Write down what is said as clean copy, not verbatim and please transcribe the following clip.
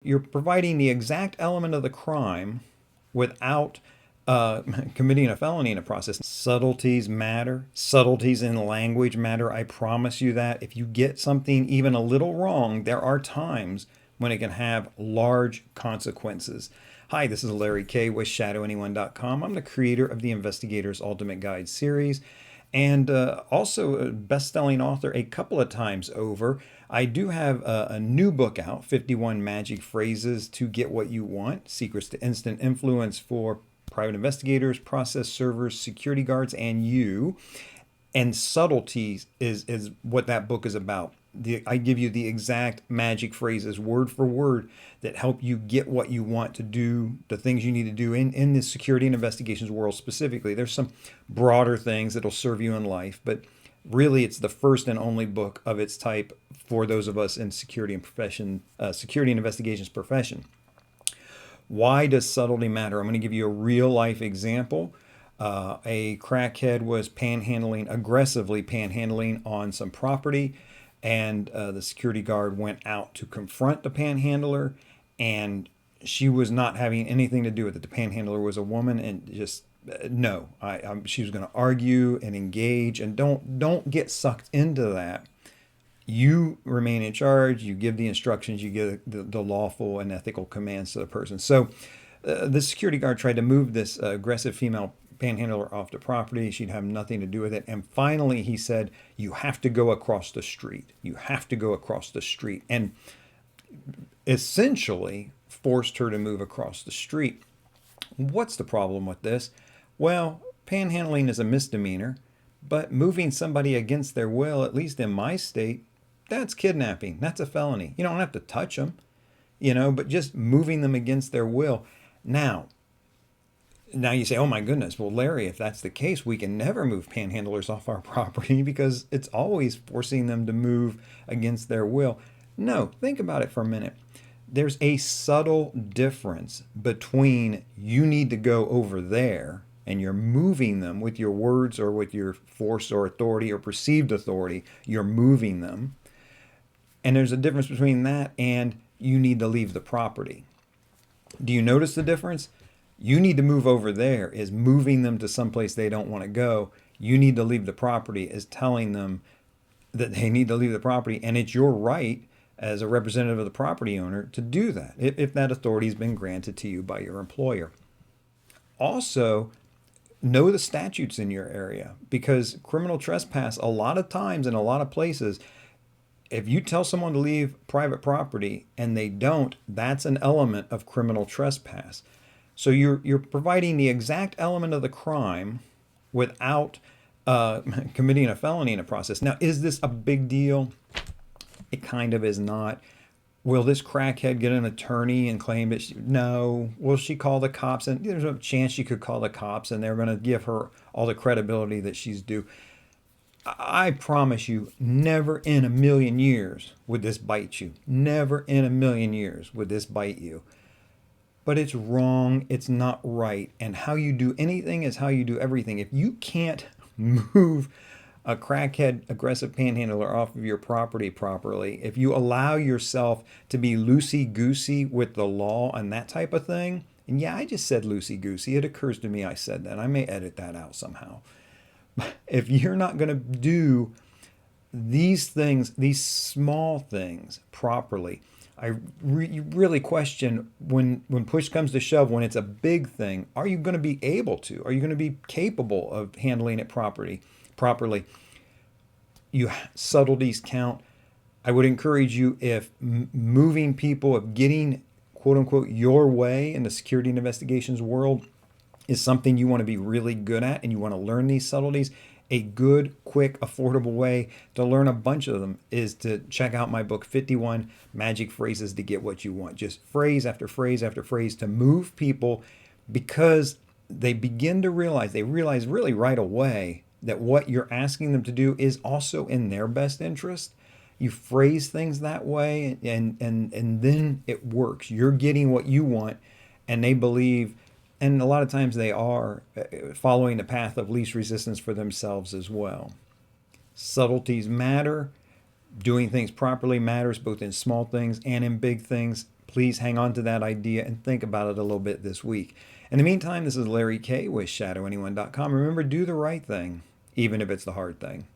You're providing the exact element of the crime without committing a felony in a process. Subtleties matter. Subtleties in language matter. I promise you that. If you get something even a little wrong, there are times when it can have large consequences. Hi, this is Larry Kaye with ShadowAnyone.com. I'm the creator of the Investigator's Ultimate Guide series and also a best-selling author a couple of times over. I do have a new book out, 51 Magic Phrases to Get What You Want, Secrets to Instant Influence for Private Investigators, Process Servers, Security Guards, and You. And subtleties is what that book is about. I give you the exact magic phrases, word for word, that help you get what you want to do, the things you need to do in the security and investigations world specifically. There's some broader things that'll serve you in life, but really it's the first and only book of its type for those of us in security and investigations profession. Why does subtlety matter? I'm going to give you a real life example. A crackhead was aggressively panhandling on some property, and the security guard went out to confront the panhandler, and she was not having anything to do with it. The panhandler was a woman, and just no, she was going to argue and engage, and don't get sucked into that. You remain in charge. You give the instructions. You give the lawful and ethical commands to the person. So the security guard tried to move this aggressive female panhandler off the property. She'd have nothing to do with it. And finally, he said, "You have to go across the street. You have to go across the street." And essentially forced her to move across the street. What's the problem with this? Well, panhandling is a misdemeanor, but moving somebody against their will, at least in my state, that's kidnapping. That's a felony. You don't have to touch them, but just moving them against their will. Now you say, oh my goodness, well, Larry, if that's the case, we can never move panhandlers off our property because it's always forcing them to move against their will. No, think about it for a minute. There's a subtle difference between you need to go over there and you're moving them with your words or with your force or authority or perceived authority. You're moving them. And there's a difference between that and you need to leave the property. Do you notice the difference? You need to move over there is moving them to someplace they don't want to go. You need to leave the property is telling them that they need to leave the property. And it's your right as a representative of the property owner to do that if that authority has been granted to you by your employer. Also, know the statutes in your area, because criminal trespass, a lot of times in a lot of places, if you tell someone to leave private property and they don't, that's an element of criminal trespass. So you're providing the exact element of the crime without committing a felony in a process. Now, is this a big deal? It kind of is not. Will this crackhead get an attorney and claim that no? Will she call the cops? And there's a chance she could call the cops and they're going to give her all the credibility that she's due. I promise you, never in a million years would this bite you. Never in a million years would this bite you. But it's wrong. It's not right. And how you do anything is how you do everything. If you can't move a crackhead, aggressive panhandler off of your property properly, if you allow yourself to be loosey-goosey with the law and that type of thing, and yeah, I just said loosey-goosey. It occurs to me I said that. I may edit that out somehow. If you're not going to do these things, these small things properly, you really question when push comes to shove, when it's a big thing, are you going to be able to? Are you going to be capable of handling it properly? Subtleties count. I would encourage you, if moving people, of getting quote unquote your way in the security and investigations world is something you want to be really good at and you want to learn these subtleties, a good, quick, affordable way to learn a bunch of them is to check out my book, 51 Magic Phrases to Get What You Want. Just phrase after phrase after phrase to move people, because they realize really right away that what you're asking them to do is also in their best interest. You phrase things that way and then it works. You're getting what you want, and they believe, and a lot of times they are following the path of least resistance for themselves as well. Subtleties matter. Doing things properly matters, both in small things and in big things. Please hang on to that idea and think about it a little bit this week. In the meantime, this is Larry Kaye with ShadowAnyone.com. Remember, do the right thing, even if it's the hard thing.